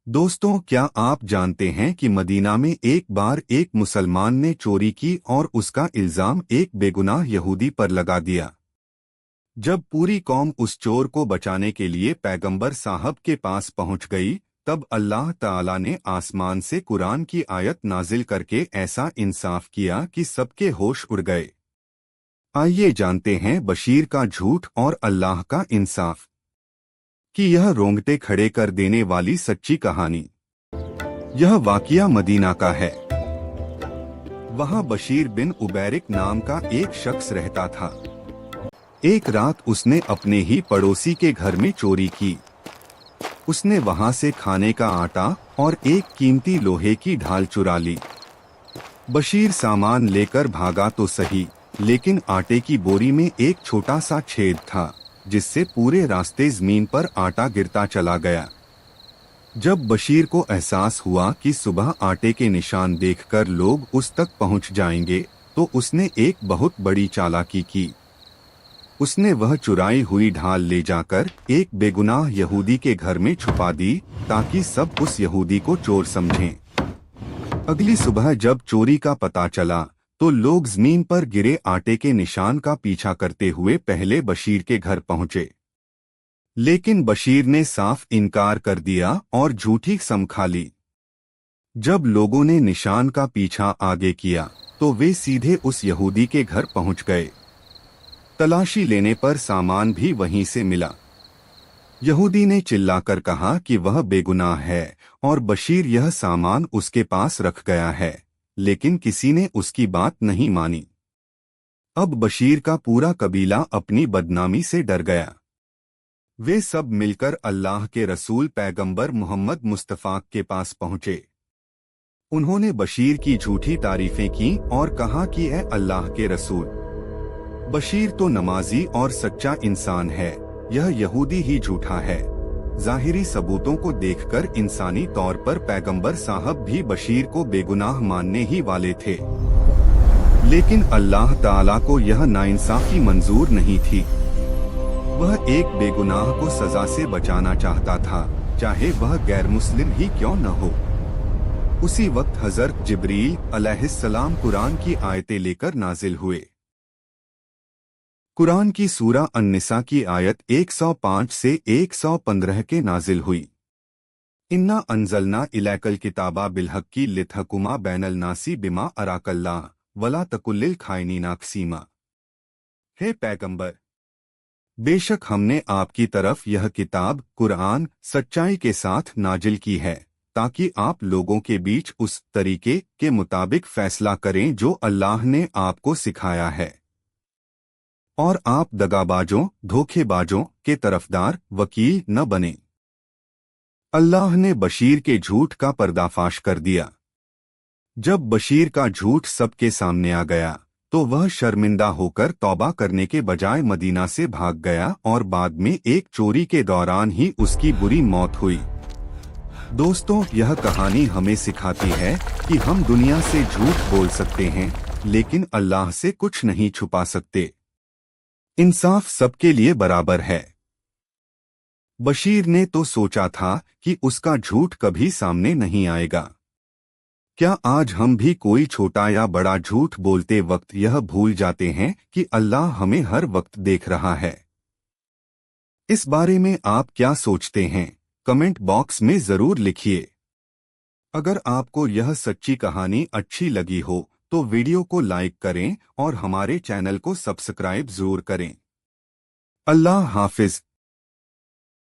दोस्तों, क्या आप जानते हैं कि मदीना में एक बार एक मुसलमान ने चोरी की और उसका इल्जाम एक बेगुनाह यहूदी पर लगा दिया। जब पूरी कौम उस चोर को बचाने के लिए पैगंबर साहब के पास पहुंच गई, तब अल्लाह ताला ने आसमान से कुरान की आयत नाजिल करके ऐसा इंसाफ किया कि सबके होश उड़ गए। आइए जानते हैं बशीर का झूठ और अल्लाह का इंसाफ कि यह रोंगटे खड़े कर देने वाली सच्ची कहानी। यह वाकया मदीना का है। वहां बशीर बिन उबैरिक नाम का एक शख्स रहता था। एक रात उसने अपने ही पड़ोसी के घर में चोरी की। उसने वहां से खाने का आटा और एक कीमती लोहे की ढाल चुरा ली। बशीर सामान लेकर भागा तो सही, लेकिन आटे की बोरी में एक छोटा सा छेद था, जिससे पूरे रास्ते जमीन पर आटा गिरता चला गया। जब बशीर को एहसास हुआ कि सुबह आटे के निशान देखकर लोग उस तक पहुंच जाएंगे, तो उसने एक बहुत बड़ी चालाकी की। उसने वह चुराई हुई ढाल ले जाकर एक बेगुनाह यहूदी के घर में छुपा दी, ताकि सब उस यहूदी को चोर समझें। अगली सुबह जब चोरी का पता चला, तो लोग जमीन पर गिरे आटे के निशान का पीछा करते हुए पहले बशीर के घर पहुंचे। लेकिन बशीर ने साफ इनकार कर दिया और झूठी कसम खा ली। जब लोगों ने निशान का पीछा आगे किया, तो वे सीधे उस यहूदी के घर पहुंच गए। तलाशी लेने पर सामान भी वहीं से मिला। यहूदी ने चिल्लाकर कहा कि वह बेगुनाह है और बशीर यह सामान उसके पास रख गया है, लेकिन किसी ने उसकी बात नहीं मानी। अब बशीर का पूरा कबीला अपनी बदनामी से डर गया। वे सब मिलकर अल्लाह के रसूल पैगंबर मोहम्मद मुस्तफा के पास पहुंचे। उन्होंने बशीर की झूठी तारीफें की और कहा कि ऐ अल्लाह के रसूल, बशीर तो नमाजी और सच्चा इंसान है, यह यहूदी ही झूठा है। जाहिरी सबूतों को देखकर इंसानी तौर पर पैगंबर साहब भी बशीर को बेगुनाह मानने ही वाले थे, लेकिन अल्लाह ताला को यह नाइंसाफी मंजूर नहीं थी। वह एक बेगुनाह को सजा से बचाना चाहता था, चाहे वह गैर मुस्लिम ही क्यों न हो। उसी वक्त हजरत जिब्रील अलैहिस्सलाम कुरान की आयतें लेकर नाजिल हुए। कुरान की सूरा अन-निसा की आयत 105 से 115 के नाजिल हुई। इन्ना अंजलना इलैकल किताबा बिलहक्की लितहकुमा बैनल नासी बिमा अराकल्लाह वला तकुल्लिल खाइनीना क़सीमा। हे पैगंबर, बेशक हमने आपकी तरफ यह किताब कुरान सच्चाई के साथ नाजिल की है, ताकि आप लोगों के बीच उस तरीके के मुताबिक फैसला करें जो अल्लाह ने आपको सिखाया है, और आप दगाबाजों धोखेबाजों के तरफदार वकील न बने। अल्लाह ने बशीर के झूठ का पर्दाफाश कर दिया। जब बशीर का झूठ सबके सामने आ गया, तो वह शर्मिंदा होकर तौबा करने के बजाय मदीना से भाग गया और बाद में एक चोरी के दौरान ही उसकी बुरी मौत हुई। दोस्तों, यह कहानी हमें सिखाती है कि हम दुनिया से झूठ बोल सकते हैं, लेकिन अल्लाह से कुछ नहीं छुपा सकते। इंसाफ सबके लिए बराबर है। बशीर ने तो सोचा था कि उसका झूठ कभी सामने नहीं आएगा। क्या आज हम भी कोई छोटा या बड़ा झूठ बोलते वक्त यह भूल जाते हैं कि अल्लाह हमें हर वक्त देख रहा है? इस बारे में आप क्या सोचते हैं? कमेंट बॉक्स में जरूर लिखिए। अगर आपको यह सच्ची कहानी अच्छी लगी हो, तो वीडियो को लाइक करें और हमारे चैनल को सब्सक्राइब जरूर करें। अल्लाह हाफिज।